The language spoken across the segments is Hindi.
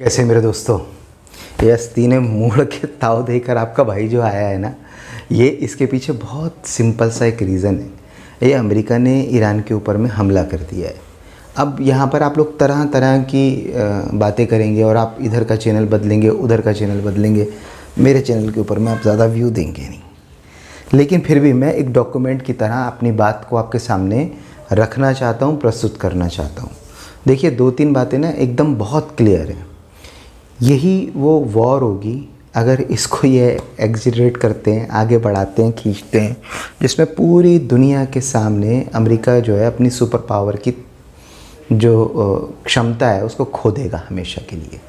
कैसे मेरे दोस्तों, ये अस्ती ने मोड़ के ताव देकर आपका भाई जो आया है ना, ये इसके पीछे बहुत सिंपल सा एक रीज़न है। ये अमेरिका ने ईरान के ऊपर में हमला कर दिया है। अब यहाँ पर आप लोग तरह तरह की बातें करेंगे और आप इधर का चैनल बदलेंगे, उधर का चैनल बदलेंगे, मेरे चैनल के ऊपर में आप ज़्यादा व्यू देंगे नहीं। लेकिन फिर भी मैं एक डॉक्यूमेंट की तरह अपनी बात को आपके सामने रखना चाहता हूँ, प्रस्तुत करना चाहता हूँ। देखिए, दो तीन बातें ना एकदम बहुत क्लियर हैं। यही वो वॉर होगी अगर इसको ये एग्जीरेट करते हैं, आगे बढ़ाते हैं, खींचते हैं, जिसमें पूरी दुनिया के सामने अमेरिका जो है अपनी सुपर पावर की जो क्षमता है उसको खो देगा हमेशा के लिए,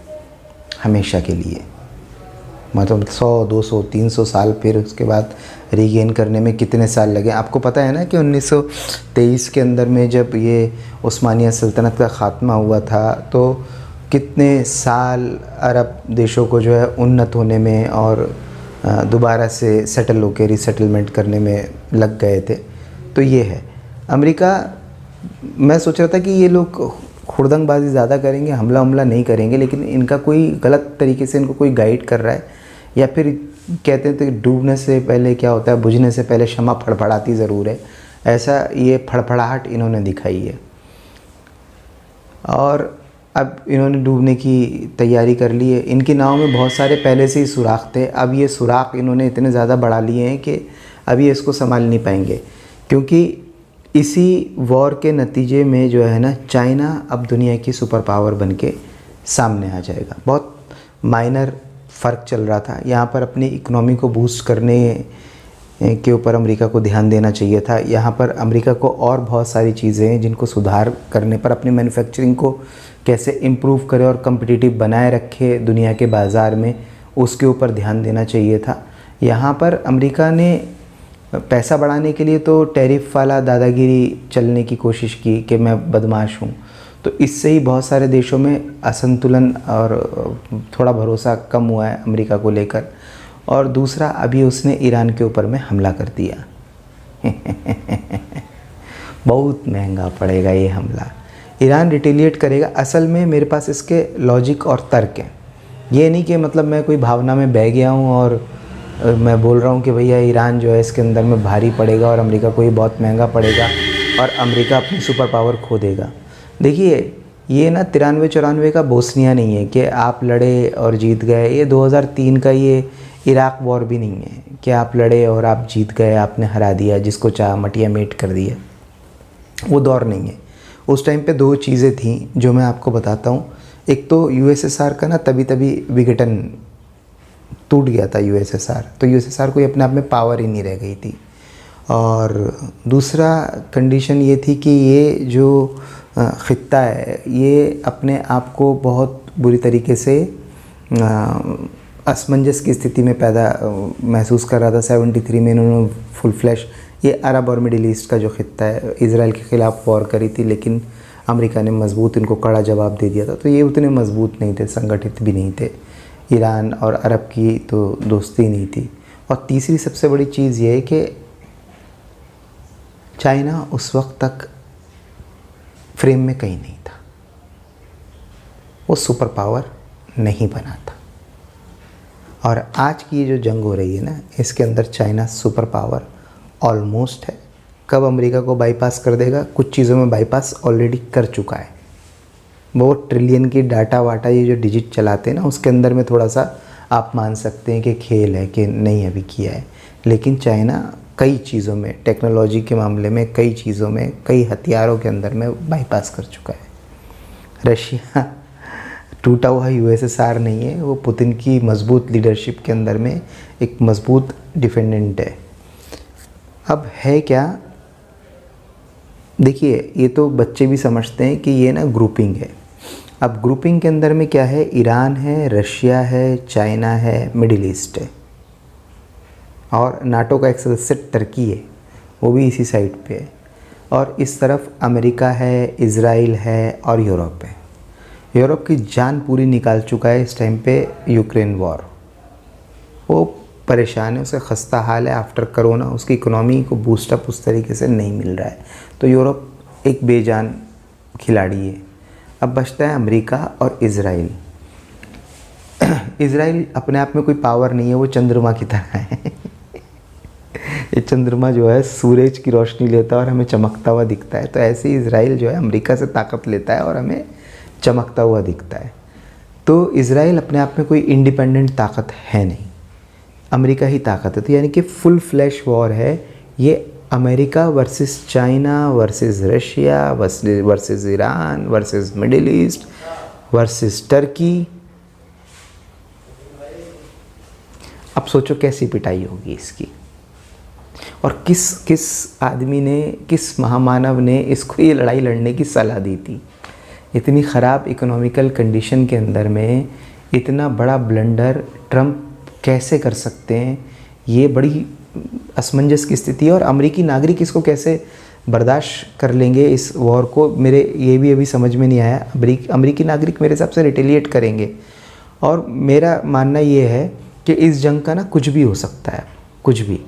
हमेशा के लिए। मतलब 100, 200, 300 साल फिर उसके बाद रीगेन करने में कितने साल लगे। आपको पता है ना कि 1923 के अंदर में जब ये उस्मानिया सल्तनत का ख़ात्मा हुआ था तो कितने साल अरब देशों को जो है उन्नत होने में और दोबारा से सेटल होकर रीसेटलमेंट करने में लग गए थे। तो ये है अमेरिका। मैं सोच रहा था कि ये लोग खुर्दंगबाजी ज़्यादा करेंगे, हमला नहीं करेंगे, लेकिन इनका कोई गलत तरीके से इनको कोई गाइड कर रहा है, या फिर कहते हैं तो डूबने से पहले क्या होता है, बुझने से पहले शम्मा फड़फड़ाती ज़रूर है। ऐसा ये फड़फड़ाहट इन्होंने दिखाई है और अब इन्होंने डूबने की तैयारी कर ली है। इनकी नाव में बहुत सारे पहले से ही सुराख थे। अब ये सुराख इन्होंने इतने ज़्यादा बढ़ा लिए हैं कि अभी ये इसको संभाल नहीं पाएंगे, क्योंकि इसी वॉर के नतीजे में जो है ना, चाइना अब दुनिया की सुपर पावर बन के सामने आ जाएगा। बहुत माइनर फ़र्क चल रहा था यहाँ पर। अपनी इकोनॉमी को बूस्ट करने के ऊपर अमेरिका को ध्यान देना चाहिए था। यहाँ पर अमेरिका को और बहुत सारी चीज़ें हैं जिनको सुधार करने पर, अपनी मैन्युफैक्चरिंग को कैसे इम्प्रूव करे और कम्पिटिटिव बनाए रखे दुनिया के बाज़ार में, उसके ऊपर ध्यान देना चाहिए था। यहाँ पर अमेरिका ने पैसा बढ़ाने के लिए तो टैरिफ वाला दादागिरी चलने की कोशिश की कि मैं बदमाश हूँ, तो इससे ही बहुत सारे देशों में असंतुलन और थोड़ा भरोसा कम हुआ है अमेरिका को लेकर। और दूसरा, अभी उसने ईरान के ऊपर में हमला कर दिया। बहुत महंगा पड़ेगा ये हमला। ईरान रिटेलिएट करेगा। असल में मेरे पास इसके लॉजिक और तर्क हैं। ये नहीं कि मतलब मैं कोई भावना में बह गया हूँ और मैं बोल रहा हूँ कि भैया ईरान जो है इसके अंदर में भारी पड़ेगा और अमेरिका को ये बहुत महंगा पड़ेगा और अमेरिका अपनी सुपर पावर खो देगा। देखिए, ये ना 93-94 का बोस्निया नहीं है कि आप लड़े और जीत गए। ये 2003 का ये इराक वॉर भी नहीं है कि आप लड़े और आप जीत गए, आपने हरा दिया, जिसको चाह मटिया मेट कर दिया। वो दौर नहीं है। उस टाइम पे दो चीज़ें थीं जो मैं आपको बताता हूँ। एक तो यूएसएसआर का ना तभी विघटन टूट गया था यूएसएसआर, तो यूएसएसआर कोई अपने आप में पावर ही नहीं रह गई थी। और दूसरा कंडीशन ये थी कि ये जो ख़ित्ता है ये अपने आप को बहुत बुरी तरीके से असमंजस की स्थिति में महसूस कर रहा था। 73 में इन्होंने फुल फ्लैश ये अरब और मिडिल ईस्ट का जो ख़ित्ता है, इज़राइल के ख़िलाफ़ वॉर करी थी, लेकिन अमेरिका ने मजबूत इनको कड़ा जवाब दे दिया था। तो ये उतने मजबूत नहीं थे, संगठित भी नहीं थे। ईरान और अरब की तो दोस्ती नहीं थी। और तीसरी सबसे बड़ी चीज़ ये है कि चाइना उस वक्त तक फ्रेम में कहीं नहीं था, वो सुपर पावर नहीं बना था। और आज की ये जो जंग हो रही है ना, इसके अंदर चाइना सुपर पावर ऑलमोस्ट है। कब अमेरिका को बाईपास कर देगा? कुछ चीज़ों में बाईपास ऑलरेडी कर चुका है। वो ट्रिलियन की डाटा वाटा ये जो डिजिट चलाते हैं ना, उसके अंदर में थोड़ा सा आप मान सकते हैं कि खेल है कि नहीं अभी किया है। लेकिन चाइना कई चीज़ों में, टेक्नोलॉजी के मामले में, कई चीज़ों में, कई हथियारों के अंदर में बाईपास कर चुका है। रशिया टूटा हुआ यूएसएसआर नहीं है, वो पुतिन की मजबूत लीडरशिप के अंदर में एक मजबूत डिफेंडेंट है। अब है क्या, देखिए, ये तो बच्चे भी समझते हैं कि ये ना ग्रुपिंग है। अब ग्रुपिंग के अंदर में क्या है? ईरान है, रशिया है, चाइना है, मिडिल ईस्ट है, और नाटो का एक सदस्य टर्की है, वो भी इसी साइड पे है। और इस तरफ अमेरिका है, इज़राइल है और यूरोप है। यूरोप की जान पूरी निकाल चुका है इस टाइम पे यूक्रेन वॉर। वो परेशान है, उसे खस्ता हाल है आफ्टर करोना। उसकी इकोनॉमी को बूस्टअप उस तरीके से नहीं मिल रहा है। तो यूरोप एक बेजान खिलाड़ी है। अब बचता है अमेरिका और इज़राइल। इज़राइल अपने आप में कोई पावर नहीं है, वो चंद्रमा की तरह है। ये चंद्रमा जो है सूरज की रोशनी लेता है और हमें चमकता हुआ दिखता है, तो ऐसे ही इज़राइल जो है अमेरिका से ताकत लेता है और हमें चमकता हुआ दिखता है। तो इज़राइल अपने आप में कोई इंडिपेंडेंट ताकत है नहीं, अमेरिका ही ताकत है। तो यानी कि फुल फ्लैश वॉर है ये, America versus China versus Russia versus Iran versus middle east versus Turkey. अब सोचो कैसी पिटाई होगी इसकी, और किस आदमी ने, किस महामानव ने इसको ये लड़ाई लड़ने की सलाह दी थी। इतनी ख़राब इकोनॉमिकल कंडीशन के अंदर में इतना बड़ा ब्लंडर ट्रंप कैसे कर सकते हैं, ये बड़ी असमंजस की स्थिति है। और अमेरिकी नागरिक इसको कैसे बर्दाश्त कर लेंगे इस वॉर को, मेरे ये भी अभी समझ में नहीं आया। अमेरिकी नागरिक मेरे हिसाब से रिटेलिएट करेंगे, और मेरा मानना ये है कि इस जंग का ना कुछ भी हो सकता है, कुछ भी।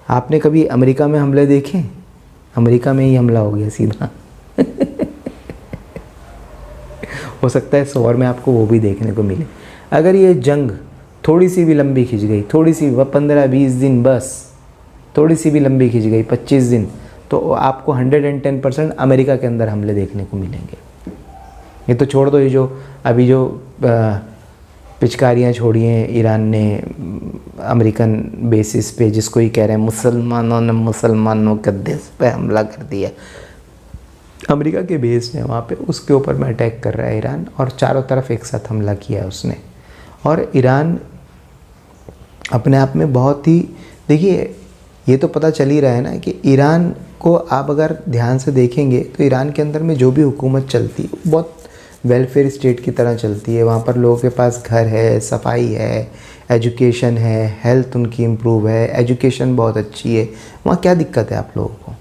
आपने कभी अमेरिका में हमले देखे? अमेरिका में ही हमला हो गया सीधा। हो सकता है इस वॉर में आपको वो भी देखने को मिले। अगर ये जंग थोड़ी सी भी लंबी खिंच गई, थोड़ी सी 15-20 दिन, बस थोड़ी सी भी लंबी खिंच गई 25 दिन, तो आपको 110% अमेरिका के अंदर हमले देखने को मिलेंगे। ये तो छोड़ दो, ये जो अभी जो पिचकारियाँ छोड़ी हैं ईरान ने अमेरिकन बेसिस पे, जिसको ही कह रहे हैं मुसलमानों ने मुसलमानों के देश पे हमला कर दिया, अमेरिका के बेस है वहाँ पे, उसके ऊपर में अटैक कर रहा है ईरान, और चारों तरफ एक साथ हमला किया है उसने। और ईरान अपने आप में बहुत ही, देखिए ये तो पता चल ही रहा है ना कि ईरान को आप अगर ध्यान से देखेंगे तो ईरान के अंदर में जो भी हुकूमत चलती है बहुत वेलफेयर स्टेट की तरह चलती है। वहाँ पर लोगों के पास घर है, सफाई है, एजुकेशन है, हेल्थ उनकी इम्प्रूव है, एजुकेशन बहुत अच्छी है। वहाँ क्या दिक्कत है आप लोगों को?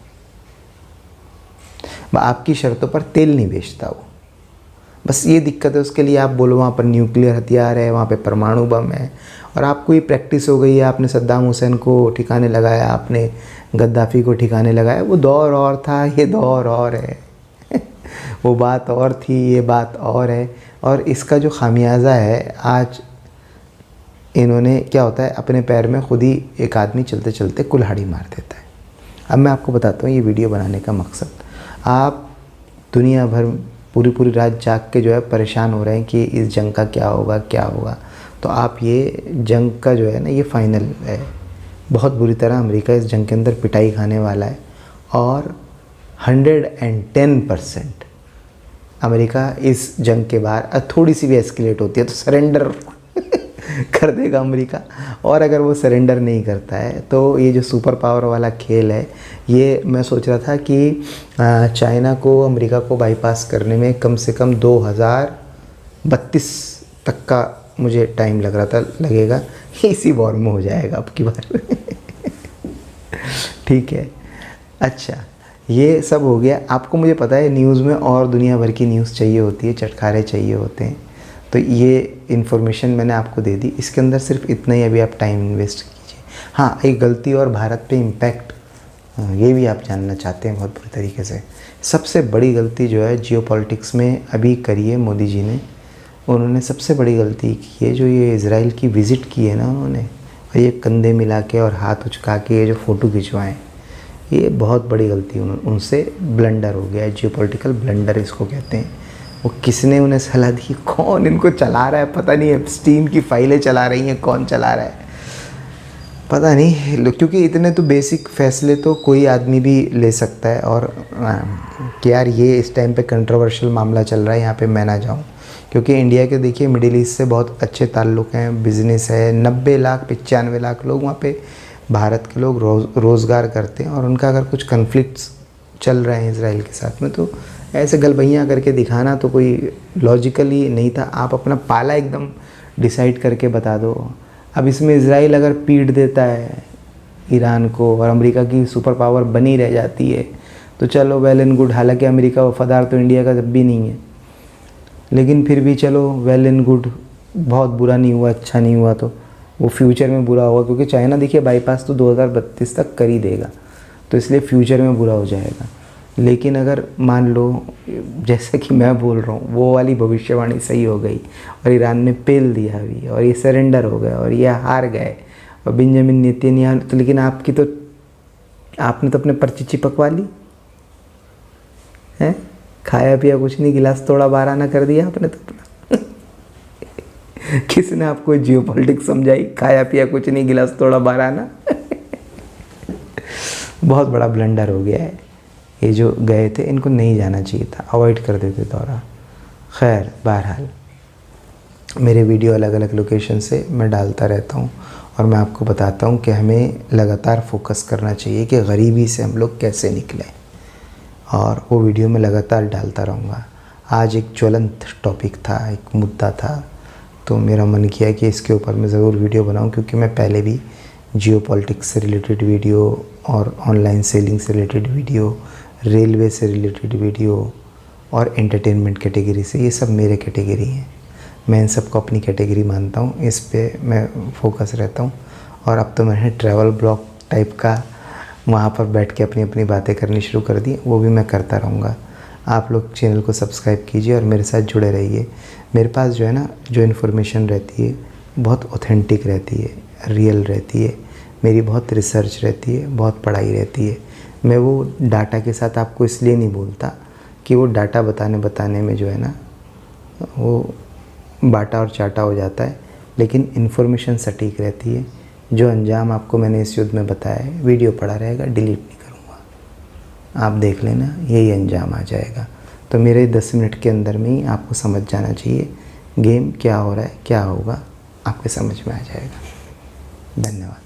आपकी शर्तों पर तेल नहीं बेचता वो, बस ये दिक्कत है उसके लिए। आप बोलो वहाँ पर न्यूक्लियर हथियार है, वहाँ पे परमाणु बम है, और आपको ये प्रैक्टिस हो गई है। आपने सद्दाम हुसैन को ठिकाने लगाया, आपने गद्दाफ़ी को ठिकाने लगाया। वो दौर और था, ये दौर और है। वो बात और थी, ये बात और है। और इसका जो खामियाजा है आज, इन्होंने क्या होता है, अपने पैर में खुद ही एक आदमी चलते चलते कुल्हाड़ी मार देता है। अब मैं आपको बताता हूँ ये वीडियो बनाने का मकसद। आप दुनिया भर पूरी रात जाग के जो है परेशान हो रहे हैं कि इस जंग का क्या होगा क्या होगा, तो आप ये जंग का जो है ना, ये फाइनल है। बहुत बुरी तरह अमेरिका इस जंग के अंदर पिटाई खाने वाला है, और 110% अमेरिका इस जंग के बाद थोड़ी सी भी एस्केलेट होती है तो सरेंडर कर देगा अमेरिका। और अगर वो सरेंडर नहीं करता है तो ये जो सुपर पावर वाला खेल है, ये मैं सोच रहा था कि चाइना को अमेरिका को बाईपास करने में कम से कम 2032 तक का मुझे टाइम लग रहा था, लगेगा। इसी वॉर में हो जाएगा अब की बार। ठीक है, अच्छा ये सब हो गया। आपको मुझे पता है न्यूज़ में और दुनिया भर की न्यूज़ चाहिए होती है, चटखारे चाहिए होते हैं, तो ये इन्फॉर्मेशन मैंने आपको दे दी। इसके अंदर सिर्फ इतना ही अभी आप टाइम इन्वेस्ट कीजिए। हाँ, एक गलती और भारत पे इम्पैक्ट, ये भी आप जानना चाहते हैं बहुत बुरी तरीके से। सबसे बड़ी गलती जो है जियोपॉलिटिक्स में अभी करी है मोदी जी ने। उन्होंने सबसे बड़ी गलती की है, जो ये इज़राइल की विज़िट की है ना उन्होंने, और ये कंधे मिला के और हाथ उचका के ये जो फ़ोटो खिंचवाएँ, ये बहुत बड़ी गलती उनसे ब्लंडर हो गया है। जियोपॉलिटिकल ब्लंडर इसको कहते हैं। वो किसने उन्हें सलाह दी, कौन इनको चला रहा है पता नहीं है। स्टीम की फाइलें चला रही हैं, कौन चला रहा है पता नहीं, क्योंकि इतने तो बेसिक फ़ैसले तो कोई आदमी भी ले सकता है। और कि यार ये इस टाइम पे कंट्रोवर्शियल मामला चल रहा है, यहाँ पे मैं ना जाऊँ, क्योंकि इंडिया के देखिए मिडिल ईस्ट से बहुत अच्छे ताल्लुक़ हैं, बिज़नेस है। 90 लाख 95 लाख लोग वहाँ पे भारत के लोग रोज़गार करते हैं, और उनका अगर कुछ कन्फ्लिक्ट्स चल रहे हैं इज़राइल के साथ में, तो ऐसे गलबैयाँ करके दिखाना तो कोई लॉजिकली नहीं था। आप अपना पाला एकदम डिसाइड करके बता दो। अब इसमें इज़राइल अगर पीट देता है ईरान को और अमेरिका की सुपर पावर बनी रह जाती है तो चलो वेल एंड गुड। हालांकि अमेरिका वफादार तो इंडिया का जब भी नहीं है, लेकिन फिर भी चलो वेल एंड गुड। बहुत बुरा नहीं हुआ, अच्छा नहीं हुआ तो वो फ्यूचर में बुरा होगा, क्योंकि चाइना देखिए बाईपास तो 2032 तक कर ही देगा, तो इसलिए फ्यूचर में बुरा हो जाएगा। लेकिन अगर मान लो जैसे कि मैं बोल रहा हूँ वो वाली भविष्यवाणी सही हो गई और ईरान ने पेल दिया अभी और ये सरेंडर हो गया और ये हार गए और बेंजामिन नेतन्याहू तो, लेकिन आपने तो अपने पर्ची चिपकवा ली है, खाया पिया कुछ नहीं, गिलास तोड़ा बारह कर दिया आपने तो अपना किसने आपको जियोपॉलिटिक्स समझाई? खाया पिया कुछ नहीं, गिलास तोड़ा बारह बहुत बड़ा ब्लंडर हो गया है। ये जो गए थे इनको नहीं जाना चाहिए था, अवॉइड कर देते दौरा। खैर बहरहाल मेरे वीडियो अलग अलग लोकेशन से मैं डालता रहता हूँ और मैं आपको बताता हूँ कि हमें लगातार फोकस करना चाहिए कि गरीबी से हम लोग कैसे निकलें, और वो वीडियो में लगातार डालता रहूँगा। आज एक ज्वलंत टॉपिक था, एक मुद्दा था, तो मेरा मन किया कि इसके ऊपर मैं ज़रूर वीडियो बनाऊँ, क्योंकि मैं पहले भी जियोपॉलिटिक्स से रिलेटेड वीडियो और ऑनलाइन सेलिंग से रिलेटेड वीडियो, रेलवे से रिलेटेड वीडियो और एंटरटेनमेंट कैटेगरी से, ये सब मेरे कैटेगरी हैं, मैं इन सबको अपनी कैटेगरी मानता हूँ, इस पे मैं फोकस रहता हूँ। और अब तो मैंने ट्रैवल ब्लॉग टाइप का वहाँ पर बैठ के अपनी अपनी बातें करनी शुरू कर दी, वो भी मैं करता रहूँगा। आप लोग चैनल को सब्सक्राइब कीजिए और मेरे साथ जुड़े रहिए। मेरे पास जो है ना, जो इन्फॉर्मेशन रहती है बहुत ऑथेंटिक रहती है, रियल रहती है, मेरी बहुत रिसर्च रहती है, बहुत पढ़ाई रहती है। मैं वो डाटा के साथ आपको इसलिए नहीं बोलता कि वो डाटा बताने में जो है ना वो बाटा और चाटा हो जाता है, लेकिन इन्फॉर्मेशन सटीक रहती है। जो अंजाम आपको मैंने इस युद्ध में बताया है, वीडियो पड़ा रहेगा, डिलीट नहीं करूँगा, आप देख लेना, यही अंजाम आ जाएगा। तो मेरे 10 मिनट के अंदर में ही आपको समझ जाना चाहिए गेम क्या हो रहा है, क्या होगा, आपके समझ में आ जाएगा। धन्यवाद।